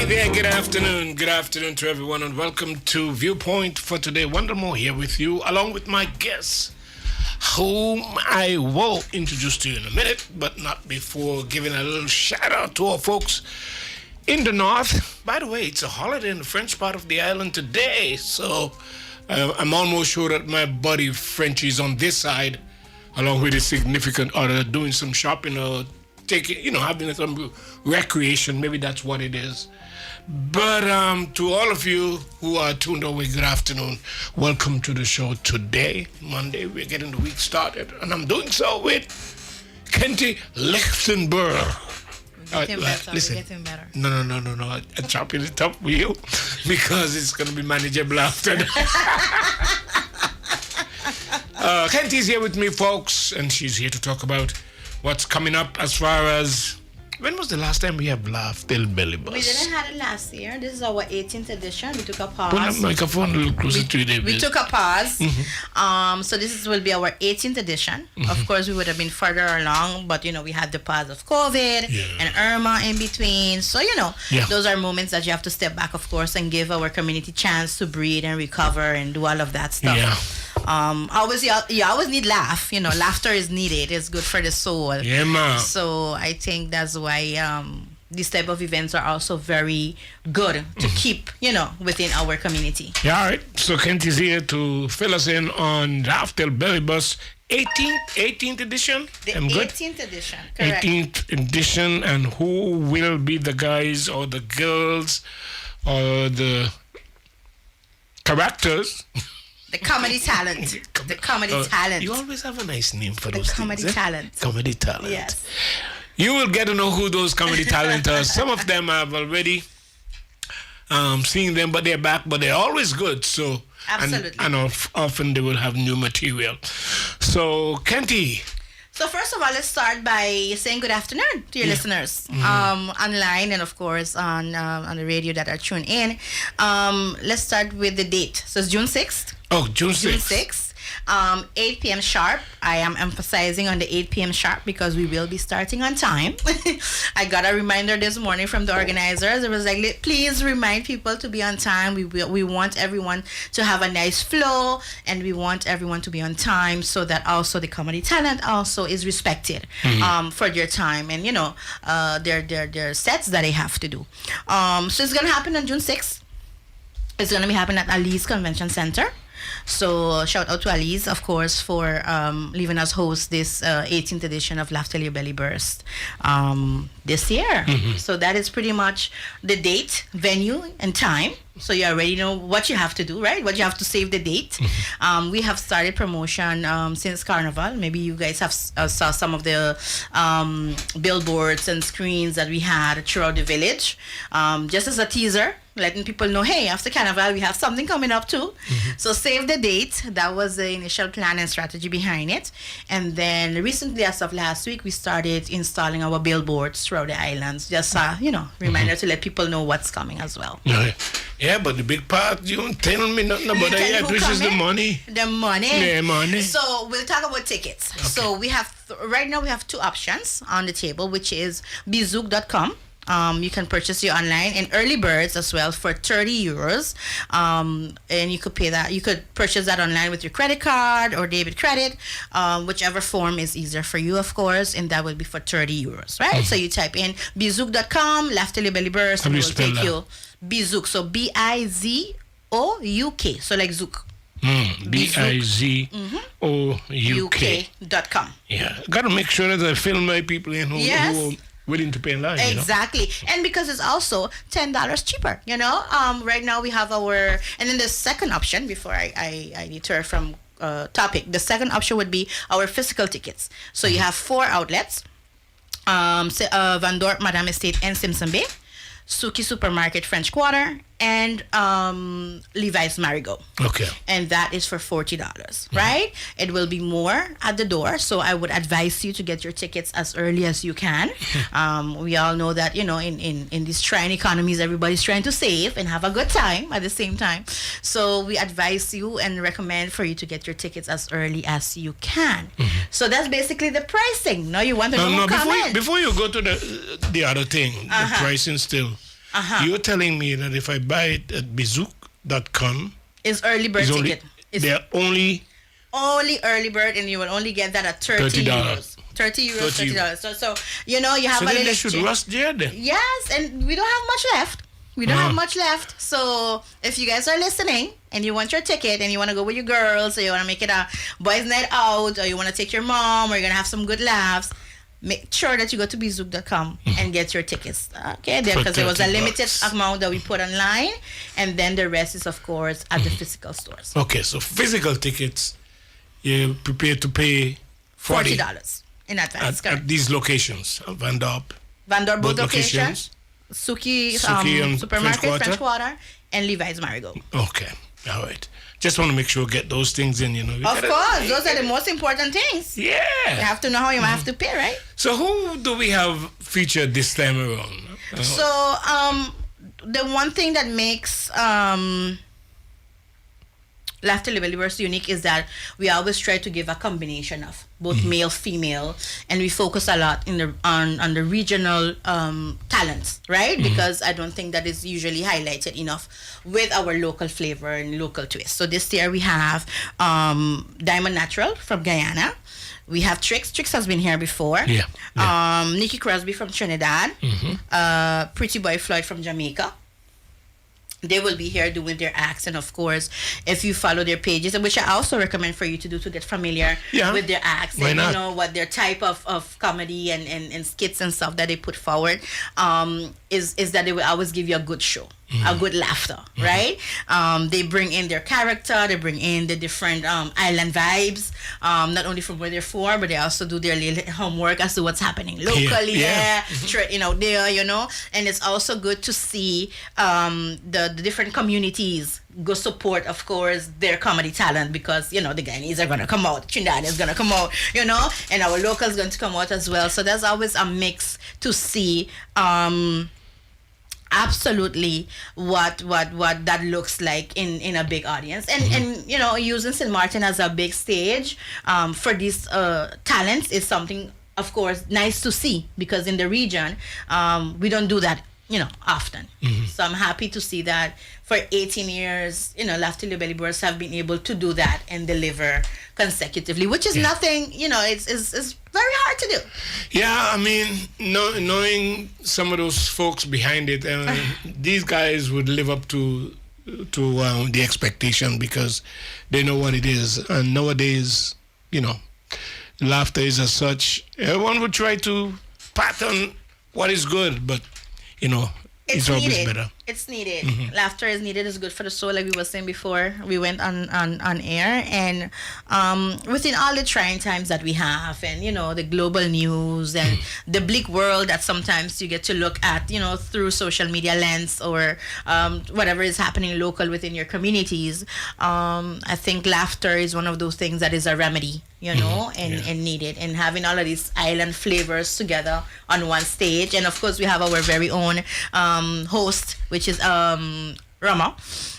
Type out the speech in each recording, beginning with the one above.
there, good afternoon. Good afternoon to everyone, and welcome to Viewpoint for today. Wonder More here with you, along with my guests, whom I will introduce to you in a minute, but not before giving a little shout out to our folks in the north. By the way, it's a holiday in the French part of the island today, so I'm almost sure that my buddy Frenchie's on this side, along with his significant other, doing some shopping or taking, having some recreation. Maybe that's what it is. But to all of you who are tuned away, good afternoon. Welcome to the show today, Monday. We're getting the week started, and I'm doing so with Kenty Lichtenberg. Listen. Getting better. No. I'm chopping it up with you because it's going to be manageable after that. Kenty's here with me, folks, and she's here to talk about what's coming up as far as... When was the last time we have Laugh Till Belly Bus? We didn't have it last year. This is our 18th edition. We took a pause. Put that microphone a little closer to you, David. We took a pause. So this will be our 18th edition. Of course, we would have been further along, but, we had the pause of COVID and Irma in between. So, those are moments that you have to step back, of course, and give our community chance to breathe and recover and do all of that stuff. Yeah. You always need laugh. Laughter is needed. It's good for the soul. Yeah, man. So I think that's why these type of events are also very good to keep, within our community. Yeah, all right. So Kenty's here to fill us in on Laugh Till Belly Bus 18th edition. The 18th edition, correct. 18th edition, and who will be the guys or the girls or the characters? The comedy talent. The comedy talent. You always have a nice name for those things. The comedy talent. Comedy talent. Yes. You will get to know who those comedy talent are. Some of them I've already seen them, but they're back, but they're always good. So absolutely. And often they will have new material. So Kenty. So first of all, let's start by saying good afternoon to your listeners online and of course on the radio that are tuned in. Let's start with the date. So it's June 6th. Oh, June 6th. June 6th. 8 p.m. sharp. I am emphasizing on the 8 p.m. sharp because we will be starting on time. I got a reminder this morning from the organizers. It was like, please remind people to be on time. We want everyone to have a nice flow, and we want everyone to be on time so that also the comedy talent also is respected for their time and their sets that they have to do. So it's gonna happen on June 6th. It's gonna be happening at Ali's Convention Center. So shout out to Alice, of course, for leaving us host this 18th edition of Laugh Till Your Belly Burst this year. So that is pretty much the date, venue, and time. So you already know what you have to do, right? What you have to save the date. We have started promotion since Carnival. Maybe you guys have saw some of the billboards and screens that we had throughout the village. Just as a teaser, letting people know, hey, after Carnival, we have something coming up too. So save the date. That was the initial plan and strategy behind it. And then recently, as of last week, we started installing our billboards throughout the islands. Just, reminder to let people know what's coming as well. Yeah, but the big part, you don't tell me nothing about that yet, which is the money. The money. Yeah, money. So we'll talk about tickets. Okay. So we have, right now we have two options on the table, which is bizouk.com. You can purchase it online and early birds as well for 30 euros. And you could pay that. You could purchase that online with your credit card or debit credit, whichever form is easier for you, of course. And that will be for 30 euros, right? So you type in bizouk.com, Laugh Till Your Belly Burst, and it will take you Bizouk. So Bizouk. So like Zouk. Bizouk.com. Yeah, gotta make sure that I film my people in who are willing to pay in line. Exactly. And because it's also $10 cheaper, right now we have our, and then the second option, before I deter from topic, the second option would be our physical tickets. So you have 4 outlets, Van Dorp, Madame Estate, and Simpson Bay, Suki Supermarket, French Quarter, and Levi's Marigot. Okay. And that is for $40, right? It will be more at the door, so I would advise you to get your tickets as early as you can. We all know that, in these trying economies, everybody's trying to save and have a good time at the same time. So we advise you and recommend for you to get your tickets as early as you can. So that's basically the pricing. No, you want to know before you go to the other thing, the pricing still. You're telling me that if I buy it at bizouk.com, It's early bird ticket. They're only early bird, and you will only get that at 30 euros. 30 euros, $30. So you know, you have a little. They should rush there then. Yes, and we don't have much left. We don't have much left. So if you guys are listening and you want your ticket and you want to go with your girls, or you want to make it a boys' night out, or you want to take your mom, or you're gonna have some good laughs, make sure that you go to bizouk.com and get your tickets. Okay, there, because there was a limited amount that we put online, and then the rest is of course at the physical stores. Okay, so physical tickets, you're prepared to pay $40 in advance at these locations, Van Dorp, both locations. Suki Supermarket, French Quarter, and Levi's Marigold. Okay, all right. Just want to make sure get those things in, you know. Of course, those are the most important things. Yeah. You have to know how you have to pay, right? So who do we have featured this time around? So the one thing that makes Laughter Liberty unique is that we always try to give a combination of both male, female, and we focus a lot on the regional talents, right? Because I don't think that is usually highlighted enough with our local flavor and local twist. So this year we have Diamond Natural from Guyana. We have Trix. Trix has been here before. Yeah. Nikki Crosby from Trinidad. Pretty Boy Floyd from Jamaica. They will be here doing their acts, and of course, if you follow their pages, which I also recommend for you to do to get familiar with their acts, and you know what their type of comedy and skits and stuff that they put forward, is that they will always give you a good show, a good laughter, right? They bring in their character, they bring in the different island vibes, not only from where they're from, but they also do their little homework as to what's happening locally, you know, there, you know, and it's also good to see the different communities go support, of course, their comedy talent, because, you know, the Guyanese are going to come out, Trinidad is going to come out, you know, and our locals going to come out as well. So there's always a mix to see absolutely what that looks like in a big audience, and you know, using St.Maarten as a big stage for these talents is something, of course, nice to see, because in the region we don't do that, you know, often. So I'm happy to see that for 18 years, you know, Laughter Belly Birds have been able to do that and deliver consecutively, which is nothing, you know, it's very hard to do. Yeah, I mean, knowing some of those folks behind it, these guys would live up to the expectation, because they know what it is. And nowadays, you know, laughter is as such. Everyone would try to pattern what is good, but, you know, it's always better. It's needed. Laughter is needed. It's good for the soul, like we were saying before we went on air. And within all the trying times that we have, and, you know, the global news and the bleak world that sometimes you get to look at, you know, through social media lens, or whatever is happening local within your communities, I think laughter is one of those things that is a remedy, you know, and needed. And having all of these island flavors together on one stage. And of course, we have our very own host, which is Rama.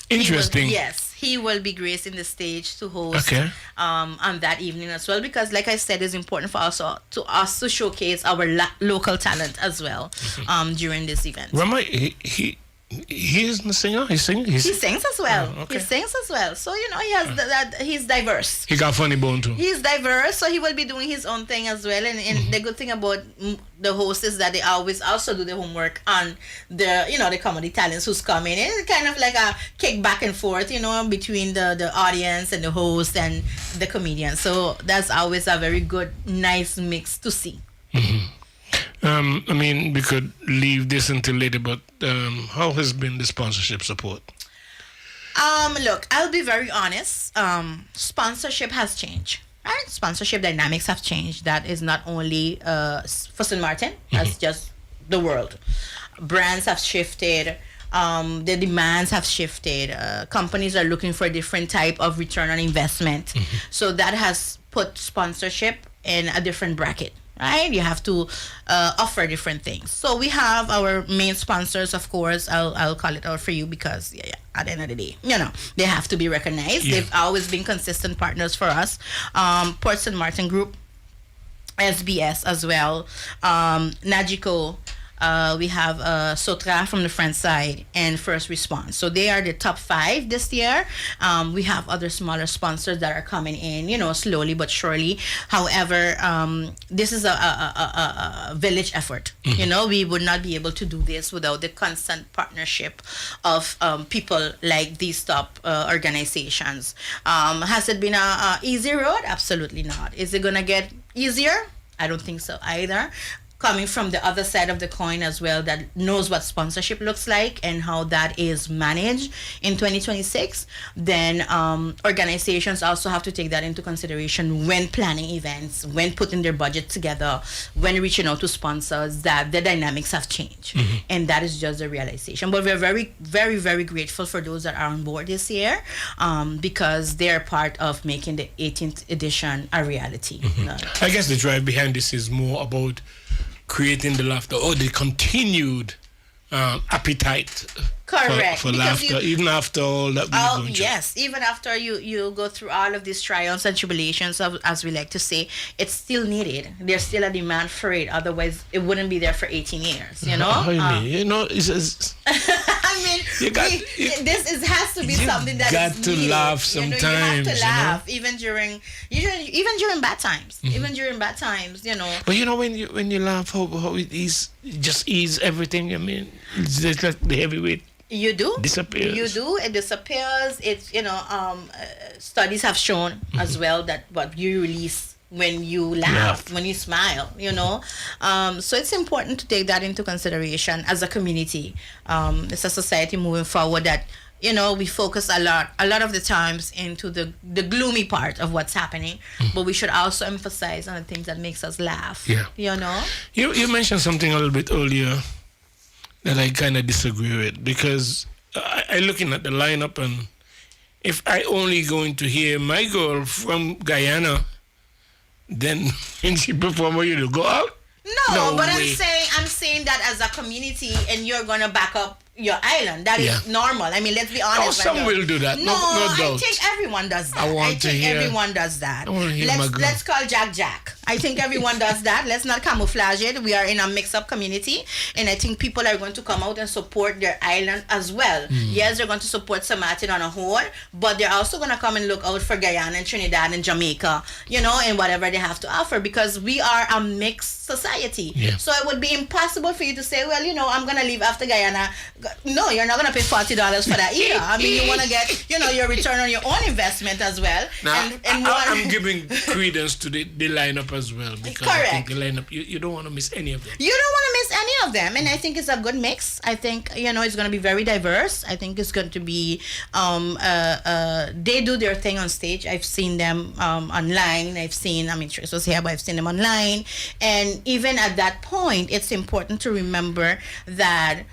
Interesting. He will be gracing the stage to host on that evening as well, because, like I said, it's important for us to showcase our local talent as well during this event. Rama, he's the singer. He sings as well. He sings as well. So, you know, he has he's diverse. He got funny bone too. He's diverse, so he will be doing his own thing as well. And the good thing about the host is that they always also do the homework on the, you know, the comedy talents who's coming. And it's kind of like a kick back and forth, you know, between the audience and the host and the comedian. So that's always a very good, nice mix to see. I mean, we could leave this until later, but how has been the sponsorship support? Look, I'll be very honest. Sponsorship has changed. Right? Sponsorship dynamics have changed. That is not only for St.Maarten, that's just the world. Brands have shifted. The demands have shifted. Companies are looking for a different type of return on investment. So that has put sponsorship in a different bracket. Right, you have to offer different things. So we have our main sponsors, of course. I'll call it out for you, because at the end of the day, you know, they have to be recognized. They've always been consistent partners for us. Port St. Maarten Group, SBS as well, Nagico, we have Sotra from the front side, and First Response. So they are the top 5 this year. We have other smaller sponsors that are coming in, slowly but surely. However, this is a village effort. We would not be able to do this without the constant partnership of people like these top organizations. Has it been a easy road? Absolutely not. Is it gonna get easier? I don't think so either. Coming from the other side of the coin as well, that knows what sponsorship looks like and how that is managed in 2026, then organizations also have to take that into consideration when planning events, when putting their budget together, when reaching out to sponsors, that the dynamics have changed. And that is just a realization. But we're very, very, very grateful for those that are on board this year, because they're part of making the 18th edition a reality. I guess the drive behind this is more about creating the laughter, or the continued appetite Correct. for laughter, even after all that we're going through. Yes, even after you go through all of these trials and tribulations, as we like to say, it's still needed. There's still a demand for it. Otherwise, it wouldn't be there for 18 years, How you mean? It's I mean, has to be something that got is to needed. laugh sometimes. You have to laugh, even during bad times. Even during bad times, But when you laugh, how it just ease everything. I mean, it's just like the heavyweight. You do. Disappears. You do. It disappears. It's studies have shown as well that what you release when you laugh, when you smile, so it's important to take that into consideration as a community. It's a society moving forward that we focus a lot of the times into the gloomy part of what's happening, but we should also emphasize on the things that makes us laugh. You mentioned something a little bit earlier that I kind of disagree with, because I looking at the lineup, and if I only going to hear my girl from Guyana, then when she perform, you go out? No, but way. I'm saying that as a community, and you're gonna back up your island. That is normal. I mean, let's be honest. Some will do that. No doubt. I think everyone does that. I think everyone does that. Let's call Jack. I think everyone does that. Let's not camouflage it. We are in a mix-up community, and I think people are going to come out and support their island as well. Yes, they're going to support St.Maarten on a whole, but they're also going to come and look out for Guyana and Trinidad and Jamaica, and whatever they have to offer, because we are a mixed society. Yeah. So it would be impossible for you to say, well, I'm going to leave after Guyana. No, you're not going to pay $40 for that either. I mean, you want to get, your return on your own investment as well. Now, I'm giving credence to the lineup as well, because I think the lineup, you don't want to miss any of them. You don't want to miss any of them, and I think it's a good mix. I think it's going to be very diverse. I think it's going to be they do their thing on stage. I've seen them online. Trish was here, but I've seen them online, and even at that point, it's important to remember that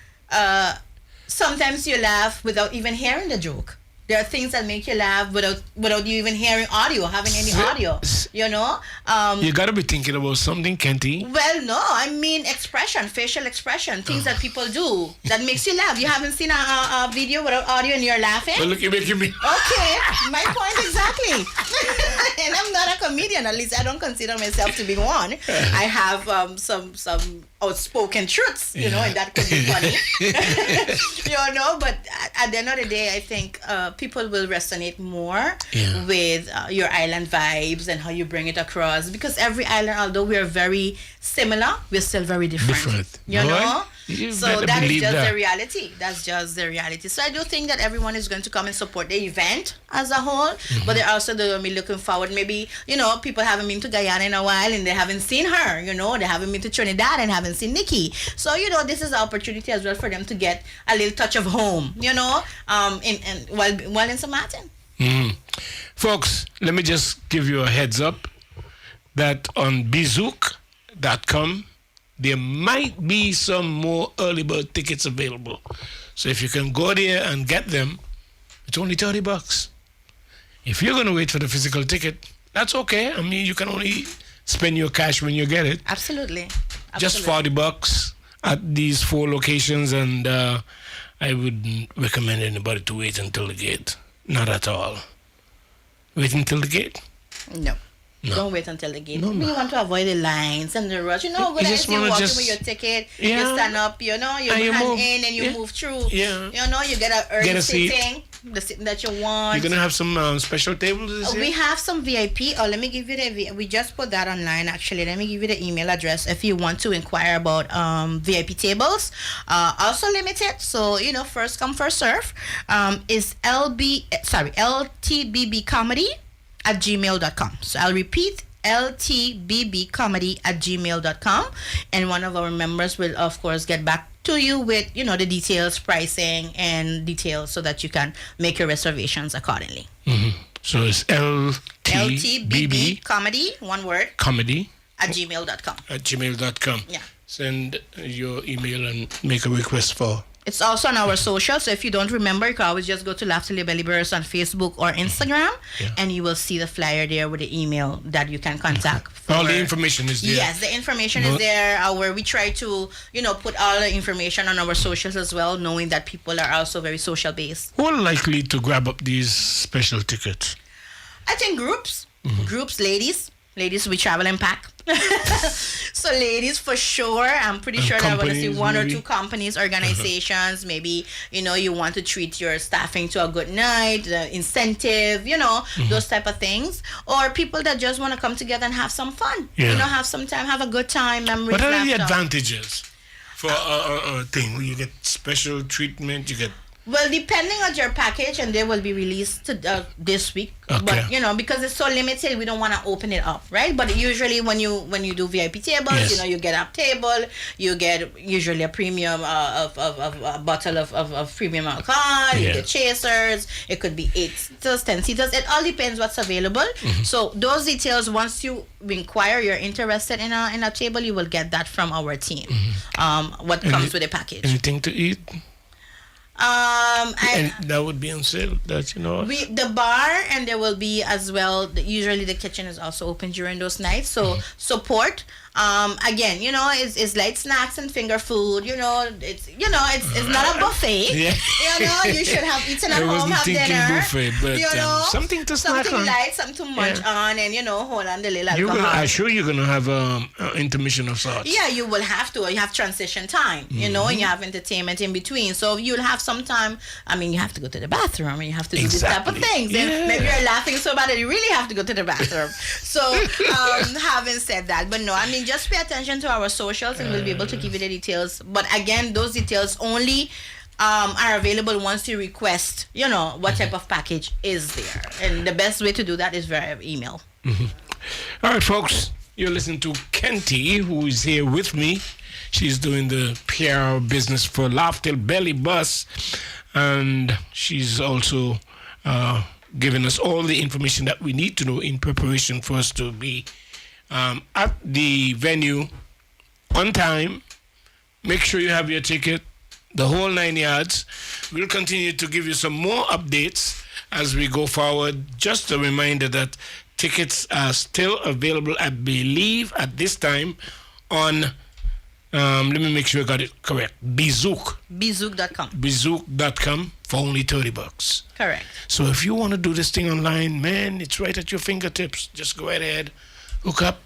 sometimes you laugh without even hearing the joke. There are things that make you laugh without you even having any audio. You gotta be thinking about something, Kenty. Well, no, I mean facial expression, things that people do that makes you laugh. You haven't seen a video without audio and you're laughing? Well, look, you're making me. Okay, my point exactly. And I'm not a comedian. At least I don't consider myself to be one. I have some outspoken truths, and that could be funny. But at the end of the day, I think people will resonate more with your island vibes and how you bring it across, because every island, although we are very similar, we're still very different. So that is just the reality. That's just the reality. So I do think that everyone is going to come and support the event as a whole, but they're also going to be looking forward. Maybe, people haven't been to Guyana in a while and they haven't seen her, they haven't been to Trinidad and haven't seen Nikki. So, this is an opportunity as well for them to get a little touch of home, while in St.Maarten. Folks, let me just give you a heads up that on bizook.com, there might be some more early bird tickets available. So if you can go there and get them, it's only $30. If you're going to wait for the physical ticket, that's okay. I mean, you can only spend your cash when you get it. Absolutely. Just $40 at these 4 locations, and I wouldn't recommend anybody to wait until the gate. Not at all. Wait until the gate? No. No. Don't wait until the gate. No, We want to avoid the lines and the rush. You know, go there and you walk in with your ticket. You stand up, you know, you hand in and you move through. Yeah. You know, you get a early sitting. Seat. The sitting that you want. You're gonna have some special tables this year? We have some VIP. Oh, let me give you we just put that online actually. Let me give you the email address if you want to inquire about VIP tables. Also limited, so you know, first come first serve. Is ltbbcomedy@gmail.com. So I'll repeat, ltbbcomedy@gmail.com, and one of our members will of course get back to you with, you know, the details, pricing and details, so that you can make your reservations accordingly. So it's ltbb comedy, one word, comedy @gmail.com. @gmail.com. Yeah. Send your email and make a request for. It's also on our social, so if you don't remember, you can always just go to Laughter Belly Burst on Facebook or Instagram, and you will see the flyer there with the email that you can contact. All the information is there. Yes, the information is there. Where we try to, you know, put all the information on our socials as well, knowing that people are also very social based. Who are likely to grab up these special tickets? I think groups, ladies, we travel in pack. So ladies for sure. I'm pretty sure that we're going to see one or two companies, organizations. Maybe, you know, you want to treat your staffing to a good night, incentive, you know, those type of things. Or people that just want to come together and have some fun. Yeah. You know, have some time, have a good time. What are the advantages for a thing? You get special treatment, you get... Well, depending on your package, and they will be released this week. Okay. But you know, because it's so limited, we don't want to open it up, right? But usually, when you do VIP tables, you know, you get a table, you get usually a premium a bottle of premium alcohol. You get chasers. It could be 8 seaters, 10 seaters. It all depends what's available. So those details, once you inquire, you're interested in a table, you will get that from our team. What comes with the package? Anything to eat? And that would be on sale. That, you know, the bar, and there will be as well. Usually, the kitchen is also open during those nights. So support. Again, you know, it's light snacks and finger food. You know, it's not a buffet. Yeah. You know, you should have eaten at home, have dinner. Buffet, but you know, something to snack something on. light, something to munch on, and you know, hold on the little alcohol. I'm sure you're gonna have an intermission of sorts. Yeah, you will have to. You have transition time, you know, and you have entertainment in between. So you'll have some time. I mean, you have to go to the bathroom, and you have to do this type of things. And maybe you're laughing so bad that you really have to go to the bathroom. So, having said that, but no, I mean, just pay attention to our socials, and we'll be able to give you the details. But again, those details only are available once you request, you know, what type of package is there. And the best way to do that is via email. All right, folks, you're listening to Kenty, who is here with me. She's doing the PR business for Laughter Belly Bus, and she's also giving us all the information that we need to know in preparation for us to be at the venue on time. Make sure you have your ticket, the whole 9 yards. We'll continue to give you some more updates as we go forward. Just a reminder that tickets are still available, I believe, at this time on, let me make sure I got it correct, Bizook.com. Bizook.com for only $30. Correct. So if you want to do this thing online, man, it's right at your fingertips. Just go right ahead, hook up,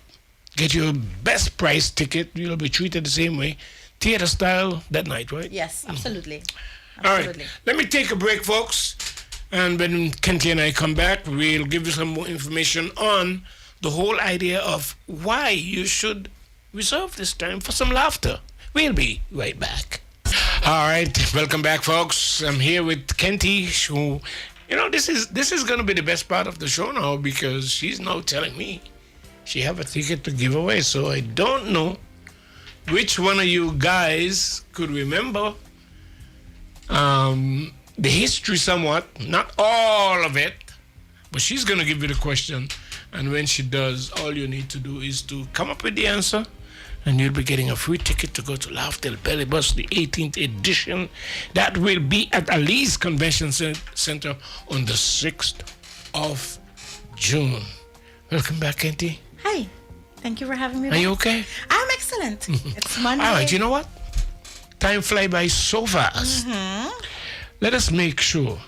get your best price ticket. You'll be treated the same way, theater style that night, right? Yes, absolutely. All right, let me take a break, folks. And when Kenty and I come back, we'll give you some more information on the whole idea of why you should reserve this time for some laughter. We'll be right back. All right, welcome back, folks. I'm here with Kenty, who, you know, this is going to be the best part of the show now, because she's now telling me she have a ticket to give away. So I don't know which one of you guys could remember the history somewhat, not all of it, but she's going to give you the question. And when she does, all you need to do is to come up with the answer, and you'll be getting a free ticket to go to Laughter Belly Bus, the 18th edition. That will be at Ali's Convention Center on the 6th of June. Welcome back, Kenty. Hi. Thank you for having me. Are you okay? I'm excellent. It's Monday. All right, you know what? Time fly by so fast. Let us make sure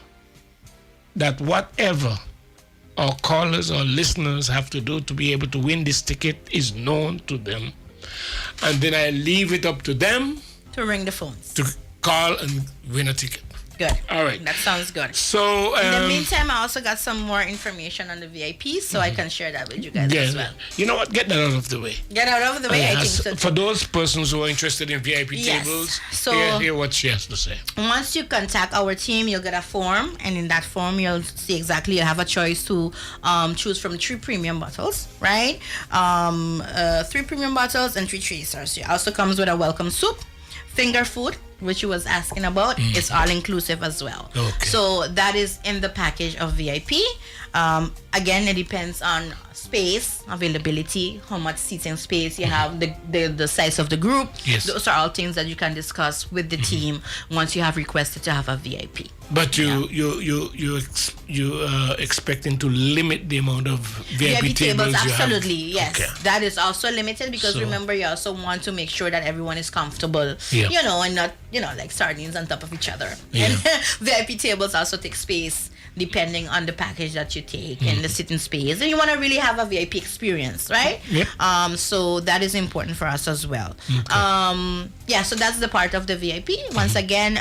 that whatever our callers or listeners have to do to be able to win this ticket is known to them. And then I leave it up to them To ring the phones. to call and win a ticket. Good. All right. That sounds good. So, In the meantime, I also got some more information on the VIP, so I can share that with you guys as well. You know what? Get that out of the way. Get out of the way, I think so. For those persons who are interested in VIP Yes. tables, So- hear what she has to say. Once you contact our team, you'll get a form, and in that form, you'll see exactly. You have a choice to choose from 3 premium bottles, right? 3 premium bottles and 3 chasers. It also comes with a welcome soup, finger food, which you was asking about. It's all inclusive as well. Okay. So that is in the package of VIP. Again, it depends on space availability, how much seating space you have, the size of the group. Yes. Those are all things that you can discuss with the team once you have requested to have a VIP. But you expecting to limit the amount of VIP tables you have? Absolutely, yes. Okay. That is also limited because So- remember, you also want to make sure that everyone is comfortable, Yeah. and not, like sardines on top of each other. Yeah. And VIP tables also take space depending on the package that you take and the sitting space. And you want to really have a VIP experience, right? Yep. So that is important for us as well. So that's the part of the VIP. Once again,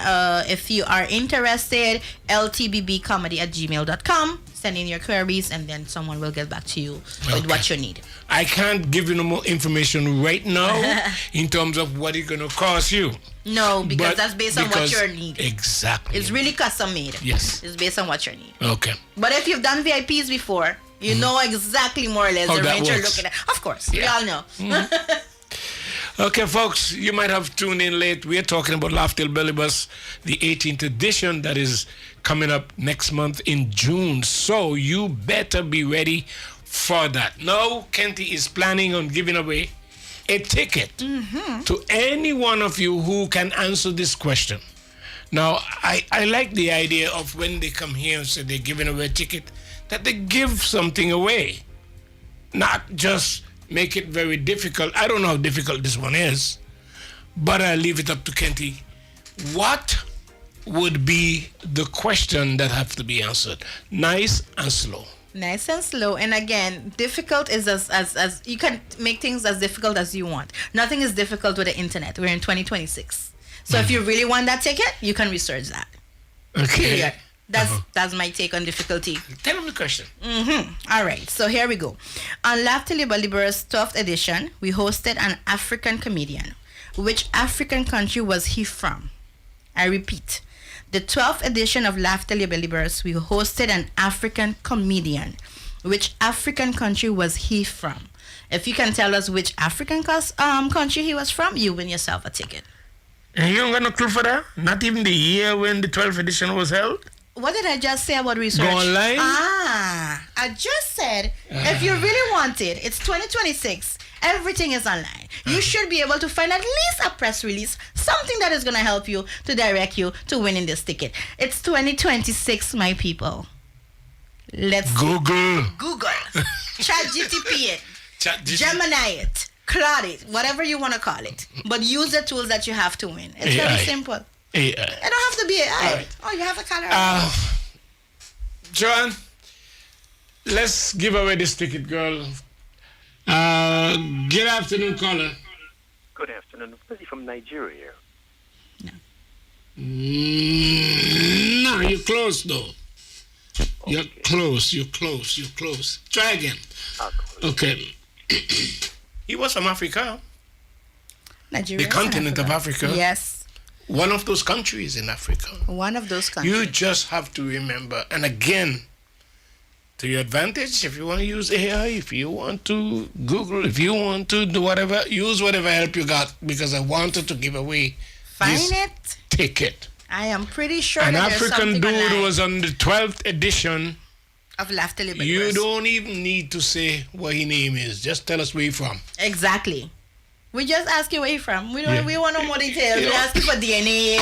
if you are interested, ltbbcomedy@gmail.com. Send in your queries and then someone will get back to you with what you need. I can't give you no more information right now in terms of what it's going to cost you. No, because But that's based on what because- your need. Exactly. It's really custom made. Yes. It's based on what you need. Okay. But if you've done VIPs before, you know exactly more or less How the that range you're works. looking at. Of course, we Yeah. all know. Okay, folks, you might have tuned in late. We're talking about Loftel Belly Bus, the 18th edition that is coming up next month in June. So you better be ready for that. Now, Kenty is planning on giving away a ticket to any one of you who can answer this question. Now, I like the idea of when they come here and say they're giving away a ticket, that they give something away. Not just make it very difficult. I don't know how difficult this one is, but I leave it up to Kenty. What would be the question that have to be answered? Nice and slow. Nice and slow. And again, difficult is as you can make things as difficult as you want. Nothing is difficult with the internet. We're in 2026. So if you really want that ticket, you can research that. Okay. Period. That's my take on difficulty. Tell them the question. All right, so here we go. On Laughter Libera's 12th edition, we hosted an African comedian. Which African country was he from? I repeat, the 12th edition of Laughter Liberals, we hosted an African comedian. Which African country was he from? If you can tell us which African country he was from, you win yourself a ticket. And you don't got no clue for that? Not even the year when the 12th edition was held? What did I just say about research? Go online? I just said, if you really want it, it's 2026. Everything is online. You should be able to find at least a press release, something that is going to help you to direct you to winning this ticket. It's 2026, my people. Let's Google. Google. ChatGTP it. ChatGPT. Gemini it. Claude it. Whatever you want to call it. But use the tools that you have to win. It's very AI. simple. AI. It don't have to be AI. Right. Oh, you have a color. John, let's give away this ticket, girl. Good afternoon, caller. Good afternoon. Is he from Nigeria? No, you're close, though. You're Okay. close, you're close, you're close. Try again. Okay. He was from Africa, Nigeria. the continent of Africa. Yes. One of those countries in Africa. One of those countries. You just have to remember, and again, to your advantage, if you want to use AI, if you want to Google, if you want to do whatever, use whatever help you got, because I wanted to give away Find this it. ticket. I am pretty sure An that there's African something dude online was on the 12th edition. of Laughter Liberals. You don't even need to say what his name is. Just tell us where you're from. Exactly. We just ask you where you're from. We don't. Yeah. We want no more details. We Yeah. ask you for DNA,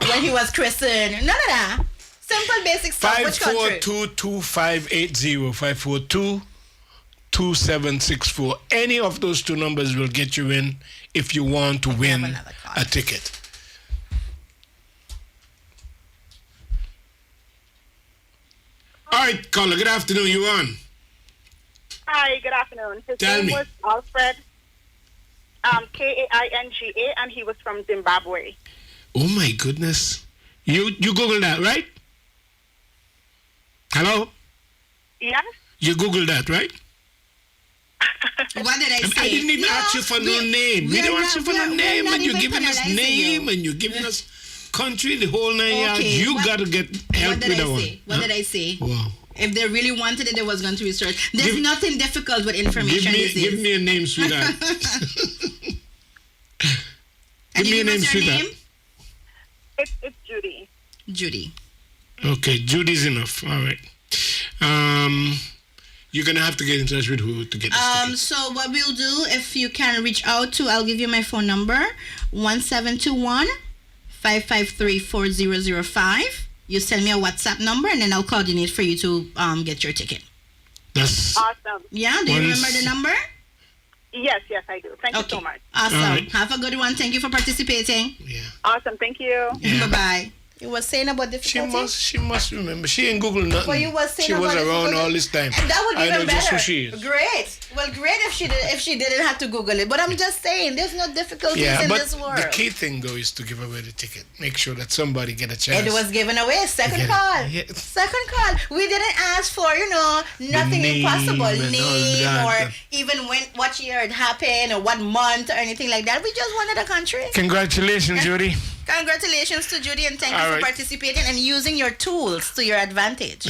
when he was christened. None of that. Simple, basic stuff. Which country? 542-2580. 542-2764. Any of those two numbers will get you in if you want to win another call. a ticket. All right, caller. Good afternoon. You on? Hi, good afternoon. His Tell name me. was Alfred, Kainga, and he was from Zimbabwe. Oh my goodness. You Google that, right? Hello? Yes? You Google that, right? What did I say? I didn't even ask you for no name. We didn't ask you for no name, and you're giving us name, and you're giving us country, the whole 9 yards. You got to get help with that one. What did I say? Wow. If they really wanted it, they was going to research. There's nothing difficult with information. Give me a name, sweetheart. Give me a name, sweetheart. It's Judy. Judy. Okay, Judy's enough. All right. You're gonna have to get in touch with who to get this ticket. So what we'll do, if you can reach out to, I'll give you my phone number, 1721-553-4005. You send me a WhatsApp number, and then I'll coordinate for you to get your ticket. That's Awesome. Yeah, do you remember the number? Yes, I do. Thank you so much. Awesome. All right. Have a good one. Thank you for participating. yeah. Awesome. Thank you. Yeah. Bye-bye. You were saying about difficulty? She must remember. She ain't Google nothing. Well, you were saying she was about around difficulty. all this time. And that would be I know even just better. who she is. Great. Well, great if she didn't have to Google it. But I'm just saying, there's no difficulties Yeah, in but this world. the key thing though is to give away the ticket. Make sure that somebody get a chance. It was given away. Second Get it. call. Yeah. Second call. We didn't ask for, nothing name impossible. and all Name that. or even what year it happened or what month or anything like that. We just wanted a country. Congratulations, Judy. Congratulations to Judy, and thank you All for right. participating and using your tools to your advantage.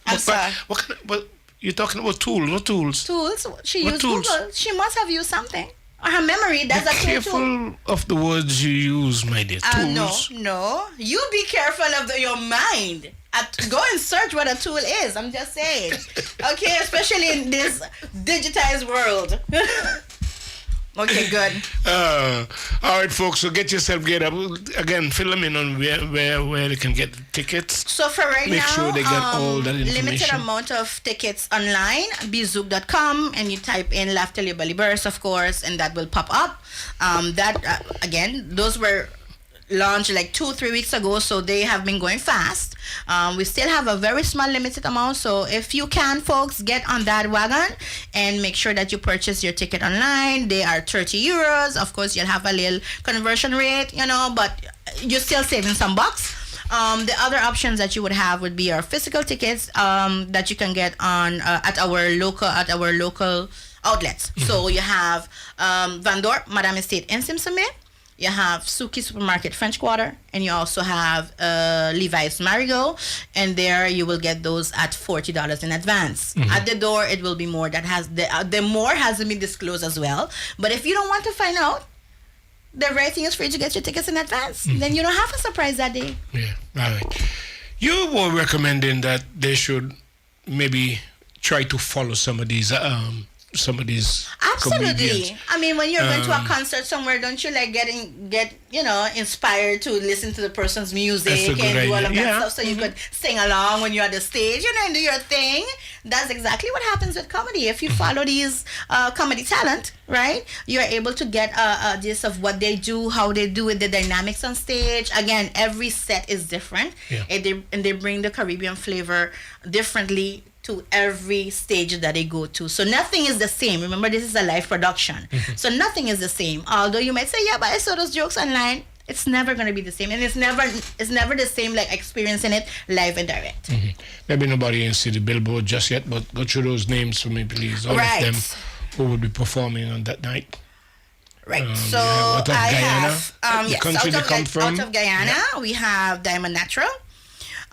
I'm sorry. What you're talking about tools? What tools? Tools? She What used tools? Google. She must have used something. Or her memory, that's a tool too. Careful of the words you use, my dear. Tools. No. You be careful of your mind. Go and search what a tool is. I'm just saying. Okay, especially in this digitized world. Okay, good. All right, folks. So get yourself get up again. Fill them in on where they can get the tickets. So for right Make now, sure they get all that information. limited amount of tickets online. Bizook.com, and you type in Laugh Till Your Belly Burst, of course, and that will pop up. Again, those were launched like 2-3 weeks ago, so they have been going fast. We still have a very small limited amount, so if you can, folks, get on that wagon and make sure that you purchase your ticket online. They are 30 euros. Of course, you'll have a little conversion rate, but you're still saving some bucks. The other options that you would have would be our physical tickets that you can get on at our local outlets. Mm-hmm. So you have Van Dorp, Madame Estate in Simsame. You have Suki Supermarket French Quarter, and you also have Levi's Marigot, and there you will get those at $40 in advance. Mm-hmm. At the door, it will be more. That has the more hasn't been disclosed as well. But if you don't want to find out, the right thing is for you to get your tickets in advance. Mm-hmm. Then you don't have a surprise that day. Yeah, all right. You were recommending that they should maybe try to follow some of these comedians. Absolutely. I mean, when you're going to a concert somewhere, don't you like get inspired to listen to the person's music That's a and good do all of that idea. stuff, so you could sing along when you're at the stage, and do your thing. That's exactly what happens with comedy. If you follow these comedy talent, right, you're able to get a gist of what they do, how they do it, the dynamics on stage. Again, every set is different, Yeah. and they bring the Caribbean flavor differently to every stage that they go to. So nothing is the same. Remember, this is a live production. So nothing is the same. Although you might say, yeah, but I saw those jokes online. It's never going to be the same. And it's never the same like experiencing it live and direct. Mm-hmm. Maybe nobody can see the billboard just yet, but go through those names for me, please. All Right. of them who will be performing on that night. Right. you So have out of I Guyana, have, the yes, country they come from. out of Guyana, we have Diamond Natural.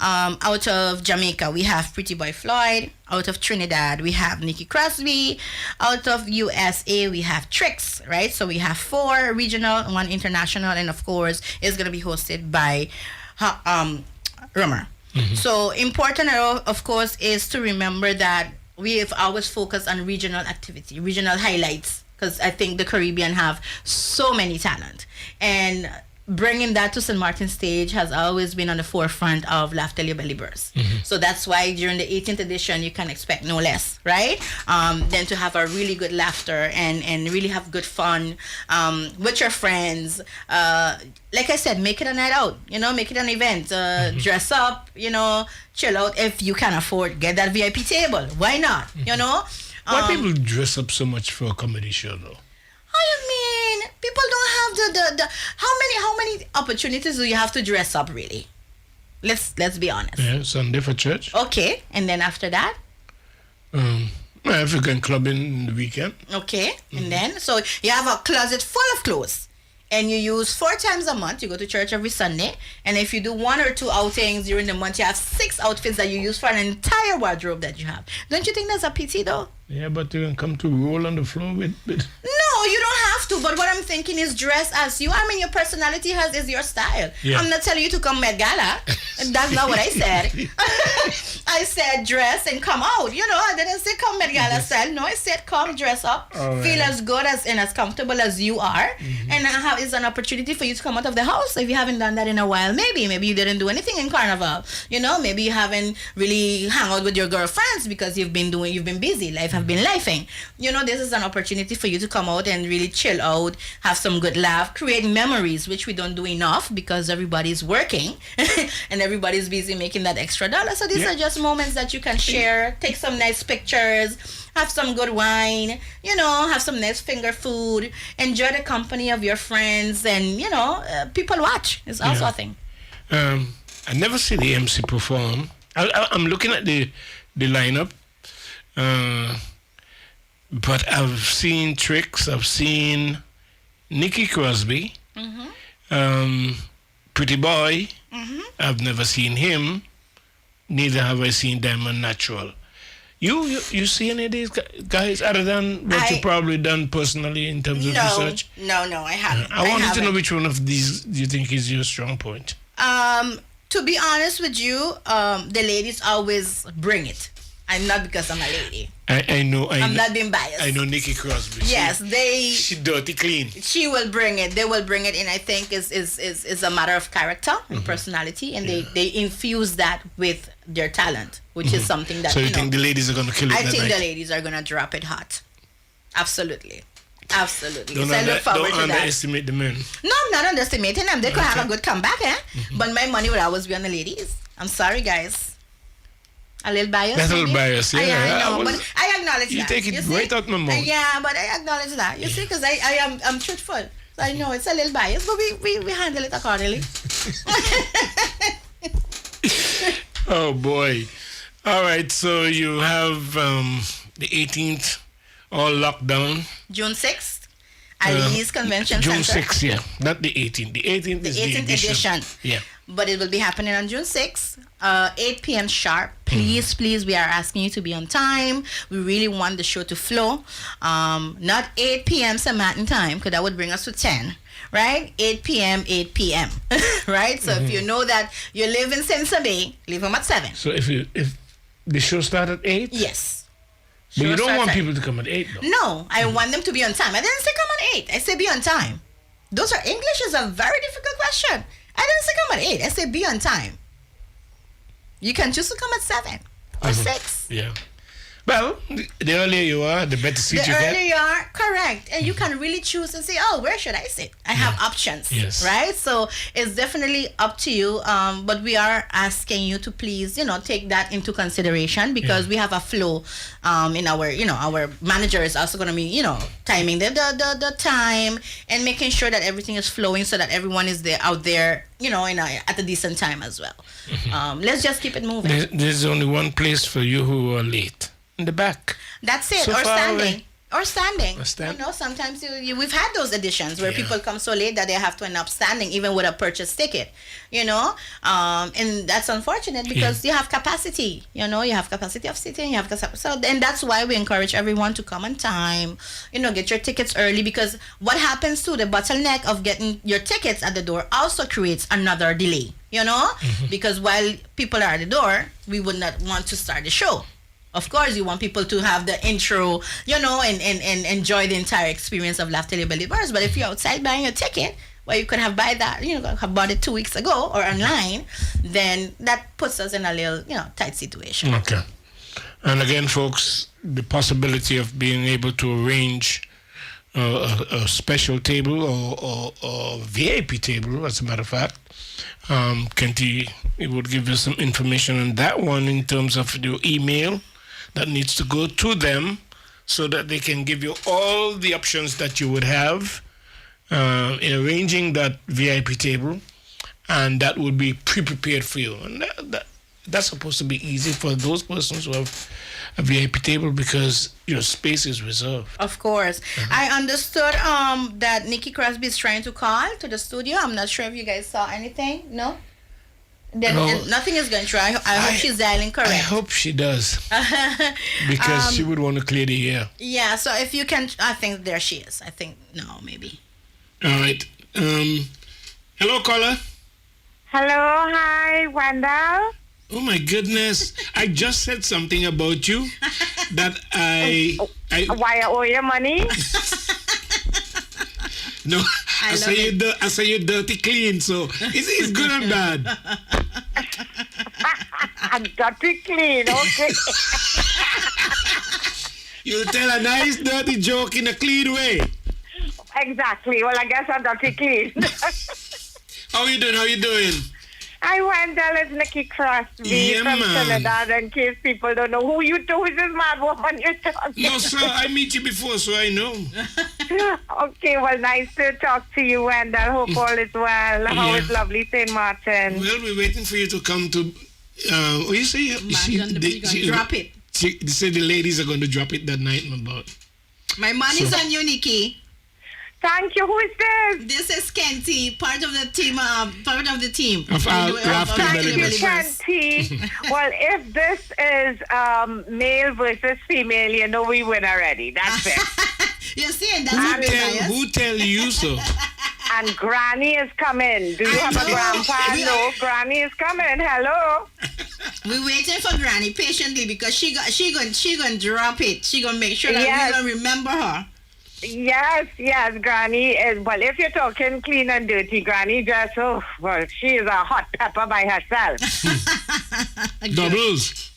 Out of Jamaica, we have Pretty Boy Floyd. Out of Trinidad, we have Nikki Crosby. Out of USA, we have Tricks, right? So we have 4 regional, 1 international, and of course, it's going to be hosted by Rummer. Mm-hmm. So important, of course, is to remember that we have always focused on regional activity, regional highlights, because I think the Caribbean have so many talent. And bringing that to St.Maarten stage has always been on the forefront of Laugh Till Your Belly Bursts. So that's why during the 18th edition, you can expect no less, right? Than to have a really good laughter and really have good fun with your friends. Like I said, make it a night out, make it an event. Dress up, chill out. If you can afford, get that VIP table. Why not, Why people dress up so much for a comedy show, though? I mean, people don't have the how many opportunities do you have to dress up, really? Let's be honest. Yeah, Sunday for church. Okay, and then after that? African clubbing in the weekend. Okay, and then so you have a closet full of clothes. And you use 4 times a month. You go to church every Sunday. And if you do 1 or 2 outings during the month, you have 6 outfits that you use for an entire wardrobe that you have. Don't you think that's a pity, though? Yeah, but you can come to roll on the floor with... No, you don't have to. But what I'm thinking is dress as you. I mean, your personality is your style. Yeah. I'm not telling you to come Met Gala. That's not what I said. I said dress and come out. I didn't say come Met Gala style. No, I said come dress up. All feel right. as good and as comfortable as you are. And it's an opportunity for you to come out of the house if you haven't done that in a while. Maybe you didn't do anything in Carnival. Maybe you haven't really hung out with your girlfriends because you've been busy. Life have been lifing. This is an opportunity for you to come out and really chill out, have some good laugh, create memories, which we don't do enough because everybody's working and everybody's busy making that extra dollar. So these are just moments that you can share, take some nice pictures, have some good wine, have some nice finger food, enjoy the company of your friends, and people watch. It's also a thing. I never see the MC perform. I'm looking at the lineup, but I've seen Tricks. I've seen Nicky Crosby, Pretty Boy. I've never seen him. Neither have I seen Diamond Natural. You see any of these guys other than what you probably done personally in terms of research? No, I haven't. I wanted to know which one of these do you think is your strong point? To be honest with you, the ladies always bring it. And not because I'm a lady. I know. I'm not being biased. I know Nicky Crosby. Yes, She dirty clean. She will bring it. They will bring it, and I think is a matter of character and personality, and they infuse that with their talent, which is something that. So you think the ladies are gonna kill it? I think night? the ladies are gonna drop it hot. Absolutely. Absolutely. Don't, So I look forward don't to that. underestimate the men. No, I'm not underestimating them. They could have a good comeback, But my money would always be on the ladies. I'm sorry, guys. A little bias. That's a little maybe? bias, yeah. I know, but I acknowledge You that. take it see? right out my mouth. Yeah, but I acknowledge that. You see, because I'm truthful. So I know it's a little bias, but we handle it accordingly. Oh boy! All right, so you have the 18th all locked down. June 6th, Ali's Convention June Center. 6th, yeah, not the 18th. The 18th is the 18th edition. Yeah. But it will be happening on June 6th, 8 p.m. sharp. Please, we are asking you to be on time. We really want the show to flow. Not 8 p.m. St.Maarten time, because that would bring us to 10. Right? 8 p.m., 8 p.m. Right? So if you know that you live in Sensa Bay, leave them at 7. So if the show starts at 8? Yes. But you Show don't starts want at- people to come at 8, though. No, I want them to be on time. I didn't say come at 8. I said be on time. English is a very difficult question. I didn't say come at 8. I said be on time. You can choose to come at 7 or 6. Yeah. Well, the earlier you are, the better seat The you earlier get. you are, correct. And you can really choose and say, oh, where should I sit? I have options. Yes. Right? So it's definitely up to you. But we are asking you to please, take that into consideration because we have a flow in our, our manager is also going to be, timing the time and making sure that everything is flowing so that everyone is there out there, at a decent time as well. Let's just keep it moving. There's only one place for you who are late. In the back. That's it. So Or far standing. away. Or standing. Or stand- Sometimes we've had those editions where people come so late that they have to end up standing even with a purchased ticket, and that's unfortunate because you have capacity, you have capacity of sitting, and that's why we encourage everyone to come on time, get your tickets early because what happens to the bottleneck of getting your tickets at the door also creates another delay, because while people are at the door, we would not want to start the show. Of course, you want people to have the intro, and enjoy the entire experience of Laugh Till Your Belly Bursts. But if you're outside buying your ticket, where you could have buy that, have bought it 2 weeks ago or online, then that puts us in a little, tight situation. Okay. And again, folks, the possibility of being able to arrange a special table or VIP table, as a matter of fact, Kenty, it would give you some information on that one in terms of your email that needs to go to them so that they can give you all the options that you would have in arranging that VIP table, and that would be pre-prepared for you. And that's supposed to be easy for those persons who have a VIP table because your space is reserved. Of course. I understood that Nikki Crosby is trying to call to the studio. I'm not sure if you guys saw anything. No? Then nothing is going through. I hope she's dialing correct. I hope she does. Because she would want to clear the air. Yeah, so if you can, I think there she is. I think, no, maybe. All right. Hello, caller. Hello, hi, Wendell. Oh my goodness! I just said something about you that I Why I owe you money? No, I say you're dirty clean, so it's good and bad. I'm dirty clean, okay. You tell a nice dirty joke in a clean way. Exactly. Well, I guess I'm dirty clean. How you doing? I Wendell is Nikki Crosby from Trinidad, in case people don't know who you two is this mad woman you're talking No, sir, I meet you before, so I know. Okay, well, nice to talk to you, Wendell. Hope all is well. How is lovely St.Maarten? Well, we're waiting for you to come to. What you say? Drop it. They say the ladies are going to drop it that night, my boy. My money's on you, Nikki. Thank you. Who is this? This is Kenty, part of the team. Of our Thank you, Kenty. Well, if this is male versus female, you know we win already. That's it. You see, that's who tell you so? And Granny is coming. Do you have a grandpa? No, Granny is coming. Hello. We're waiting for Granny patiently because she gonna drop it. She gonna make sure that we gonna remember her. Yes, Granny is. Well, if you're talking clean and dirty, Granny just, she is a hot pepper by herself. Doubles.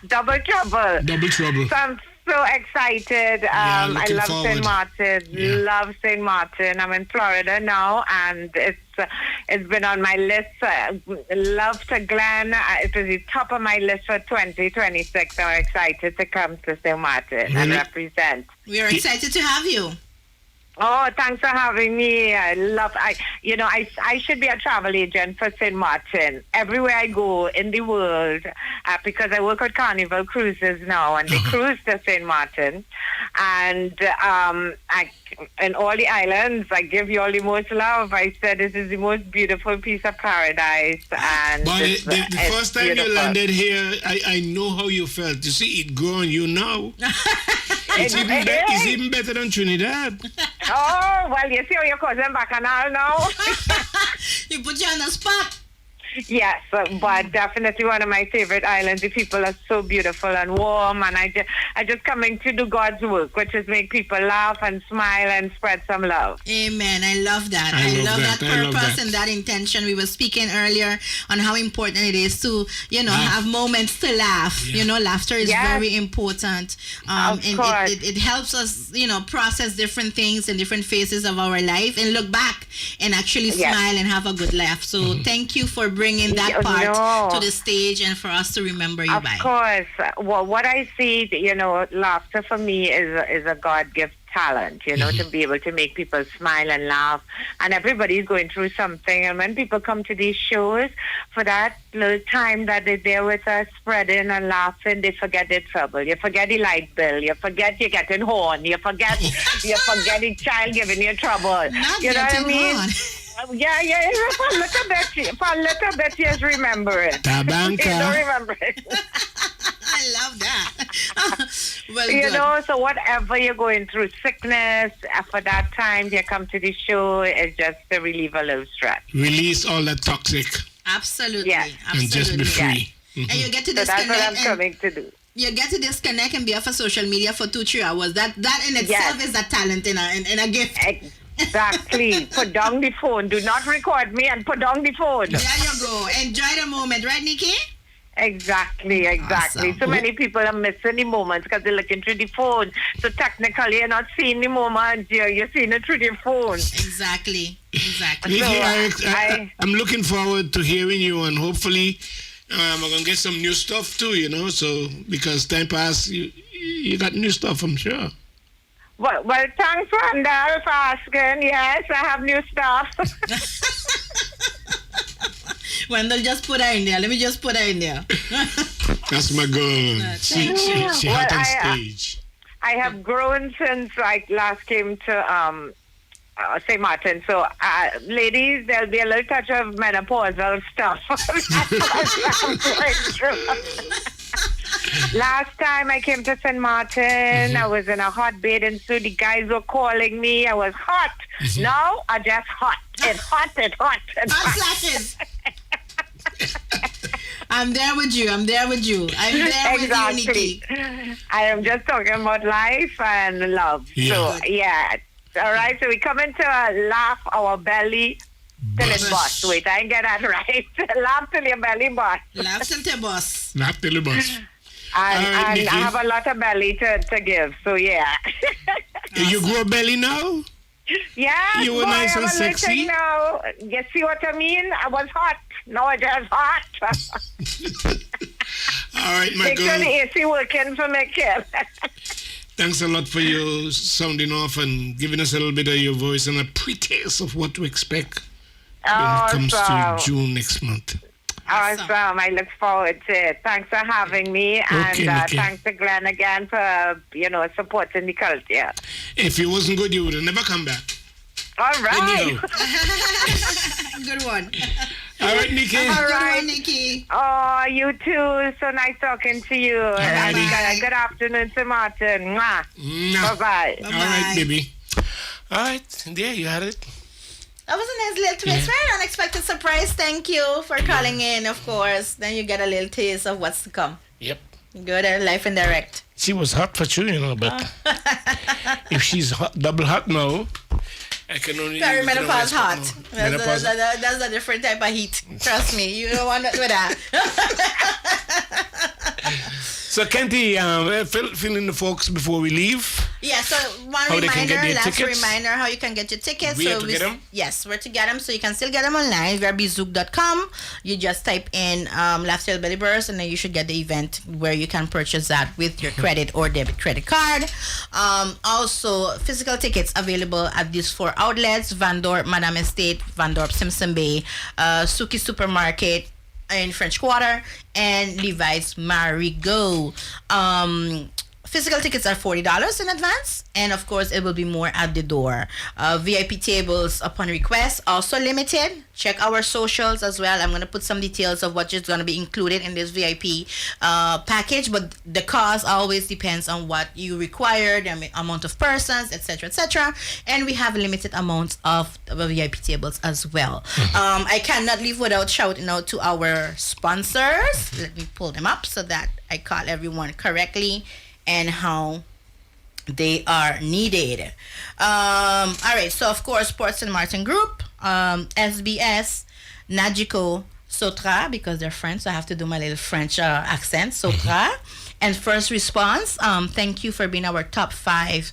Double trouble. Double trouble. So I'm so excited. I love St.Maarten. Yeah. Love St.Maarten. I'm in Florida now, and it's been on my list. Love to Glen. It was the top of my list for 2026. I'm excited to come to St.Maarten and represent. We are excited to have you. Oh, thanks for having me. I should be a travel agent for St.Maarten. Everywhere I go in the world, because I work at Carnival Cruises now, and they cruise to St.Maarten. And in all the islands, I give you all the most love. I said this is the most beautiful piece of paradise. And but the first time you landed here, I know how you felt. You see, it grew on you now. It's even better than Trinidad. Oh, well, you see how your cousin Bacchanal now? You put you on the spot. Yes, but definitely one of my favorite islands. The people are so beautiful and warm, and I just coming to do God's work, which is make people laugh and smile and spread some love. Amen. I love that. I love that purpose and that intention. We were speaking earlier on how important it is to, have moments to laugh. Yeah. Laughter is very important. Of course. It helps us, process different things in different phases of our life and look back and actually smile and have a good laugh. So thank you for bringing that part to the stage and for us to remember you by. Of course. Well, what I see, laughter for me is a God-gift talent, to be able to make people smile and laugh. And everybody's going through something. And when people come to these shows, for that little time that they're there with us, spreading and laughing, they forget their trouble. You forget the light bill. You forget you're getting horn. You forget the child giving you trouble. You know what I mean? Yeah. For a little bit, yes, remember it. Tabanka. You don't remember it. I love that. Well, so whatever you're going through, sickness, for that time you come to the show, it's just to relieve a little stress. Release all that toxic. Absolutely. Yes. And just be free. And you get to So disconnect. that's what I'm coming to do. You get to disconnect and be off of social media for 2-3 hours. That in itself is a talent and a gift. Exactly. Put down the phone. Do not record me and put down the phone. There you go. Enjoy the moment, right, Nikki? Exactly. Awesome. So many people are missing the moments because they're looking through the phone. So technically, you're not seeing the moment. You're seeing it through the phone. Exactly. Nikki, So, I'm looking forward to hearing you, and hopefully I'm going to get some new stuff too, so because time pass, you got new stuff, I'm sure. Well, thanks, Randall, for asking. Yes, I have new stuff. Wendell, just put her in there. Let me just put her in there. That's my girl. She hot on stage. I have grown since I last came to St.Maarten. So, ladies, there'll be a little touch of menopausal stuff. I'm going through. Last time I came to St.Maarten, I was in a hot bathing suit. The guys were calling me. I was hot. Now I just hot. It's hot. Hot flashes. I'm there with you. I'm there with you, Nikki. I am just talking about life and love. Yeah. So, yeah. All right. So we come into a laugh our belly till it busts. Wait, I ain't get that right. Laugh till your belly busts. Laugh till the boss. Not till the bus. And Nikki. I have a lot of belly to give. So, yeah. You grow a belly now? Yeah. You were nice and sexy. Now. You see what I mean? I was hot. Now I just hot. All right, my Make sure girl. the AC working for me, kid. Thanks a lot for you sounding off and giving us a little bit of your voice and a pre-taste of what to expect when it comes to June next month. Awesome. I look forward to it. Thanks for having me. And Nikki. thanks to Glenn again for, supporting the culture. If it wasn't good, you would have never come back. All right. Anyhow. Good one. All right, Nikki. All Good right. one, Nikki. Oh, you too. So nice talking to you. And good afternoon to Martin. Mwah. Nah. Bye-bye. All right, baby. All right, there you had it. That was a nice little twist, right? Unexpected surprise. Thank you for calling in, of course. Then you get a little taste of what's to come. Yep. Good at life and direct. She was hot for you, but if she's hot, double hot now, I can only... Perimenopause hot. Menopause. That's a different type of heat. Trust me. You don't want to do that. So, Kenty, fill in the folks before we leave. Yeah, so How they can get their last tickets? reminder how you can get your tickets. Where to get them? Yes, where to get them. So you can still get them online, verbizook.com. You just type in Lifestyle Belly Burst, and then you should get the event where you can purchase that with your credit or debit credit card. Also, physical tickets available at these 4 outlets: Van Dorp, Madame Estate, Van Dorp, Simpson Bay, Suki Supermarket in French Quarter, and Levi's Marigot. Physical tickets are $40 in advance, and of course it will be more at the door. VIP tables upon request, also limited. Check our socials as well. I'm going to put some details of what is going to be included in this VIP package, but the cost always depends on what you require, the amount of persons, etc., etc. And we have limited amounts of VIP tables as well. I cannot leave without shouting out to our sponsors. Let me pull them up so that I call everyone correctly and how they are needed. All right, so of course, St.Maarten Group, SBS, Najiko, Sotra, because they're French, so I have to do my little French accent, Sotra, and First Response. Thank you for being our top 5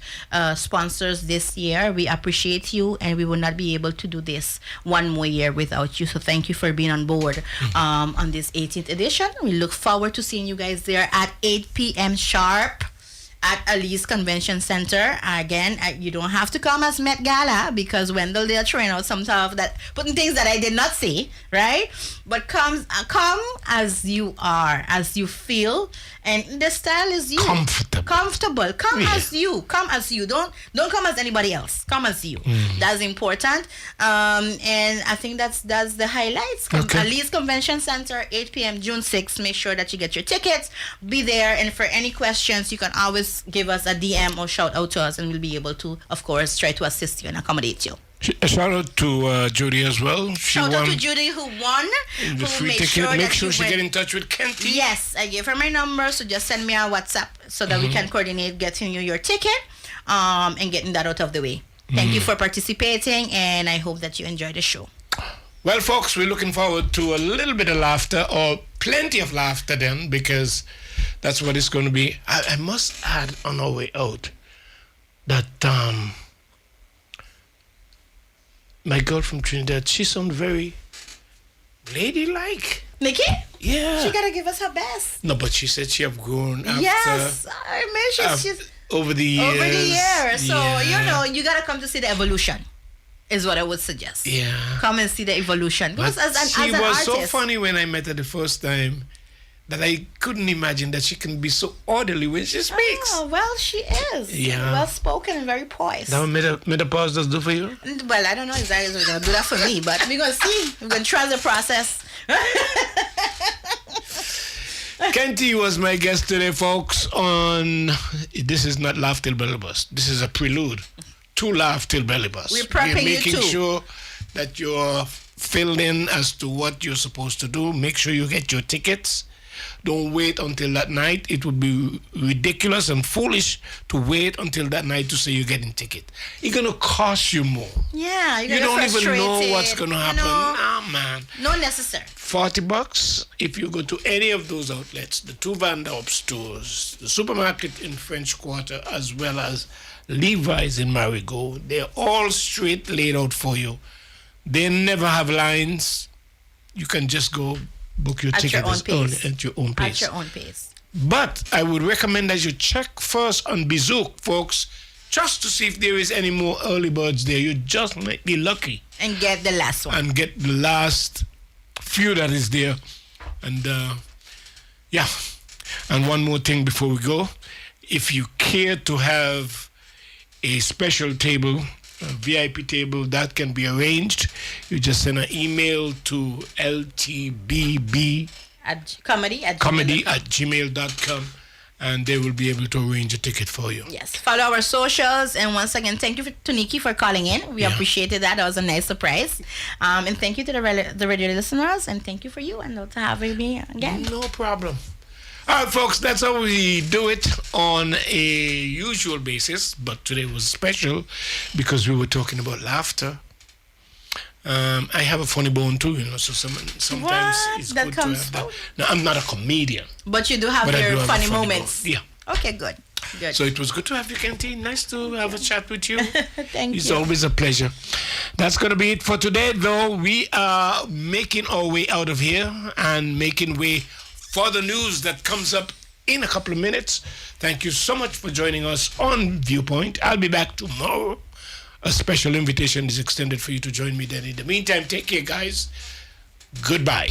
sponsors this year. We appreciate you, and we will not be able to do this one more year without you. So thank you for being on board on this 18th edition. We look forward to seeing you guys there at 8 p.m. sharp at Alice Convention Center. Again, you don't have to come as Met Gala, because Wendell, they'll train out some stuff that putting things that I did not see, right? But come as you are, as you feel, and the style is you. Comfortable. Come as you. Come as you. Don't come as anybody else. Come as you. That's important. And I think that's the highlights. Alice Convention Center, 8 p.m. June 6th. Make sure that you get your tickets. Be there. And for any questions, you can always give us a DM or shout out to us, and we'll be able to, of course, try to assist you and accommodate you. A shout out to Judy as well. Shout out to Judy who won. The free ticket. Make sure she get in touch with Kenty. Yes, I gave her my number, so just send me a WhatsApp so that we can coordinate getting you your ticket and getting that out of the way. Thank you for participating, and I hope that you enjoy the show. Well, folks, we're looking forward to a little bit of laughter, or plenty of laughter then, because that's what it's going to be. I must add on our way out that my girl from Trinidad, she sounds very ladylike. Nikki? Yeah. She gotta give us her best. No, but she said she have grown after. Yes, I mean, she's over the years. over the years. So, Yeah. you gotta come to see the evolution, is what I would suggest. Yeah. Come and see the evolution. But Because she as an was artist, so funny when I met her the first time that I couldn't imagine that she can be so orderly when she speaks. Oh, well, she is. Yeah. Well spoken and very poised. That menopause does do for you? Well, I don't know exactly what's going to do that for me, but we're going to see. We're going to trust the process. Kenty was my guest today, folks, on... This is not Laugh Till Belly Bust. This is a prelude to Laugh Till Belly Bust. We're prepping you making too. sure that you're filled in as to what you're supposed to do. Make sure you get your tickets. Don't wait until that night. It would be ridiculous and foolish to wait until that night to say you're getting ticket. It's going to cost you more. Yeah, You don't even know what's going to happen. No, Nah, man. no necessary. $40 if you go to any of those outlets, the two Van Dorp stores, the supermarket in French Quarter, as well as Levi's in Marigot. They're all straight laid out for you. They never have lines. You can just go book your At ticket your own pace. at your own pace. At your own pace. But I would recommend that you check first on Bizouk, folks, just to see if there is any more early birds there. You just might be lucky And get the last one. and get the last few that is there. And yeah. And one more thing before we go. If you care to have a special table, a VIP table, that can be arranged. You just send an email to ltbb Comedy at gmail.com and they will be able to arrange a ticket for you. Yes. Follow our socials. And once again, thank you to Nikki for calling in. We appreciated that. That was a nice surprise. And thank you to the radio listeners. And thank you for you and to having me again. No problem. All right, folks, that's how we do it on a usual basis. But today was special because we were talking about laughter. I have a funny bone too, so sometimes What? it's That good comes to have that. No, I'm not a comedian. But you do have But I your do have a funny funny moments. bone. Yeah. Okay, good. Good. So it was good to have you, Kenty. Nice to have a chat with you. Thank It's you. always a pleasure. That's going to be it for today, though. We are making our way out of here and making way for the news that comes up in a couple of minutes. Thank you so much for joining us on Viewpoint. I'll be back tomorrow. A special invitation is extended for you to join me then. In the meantime, take care, guys. Goodbye.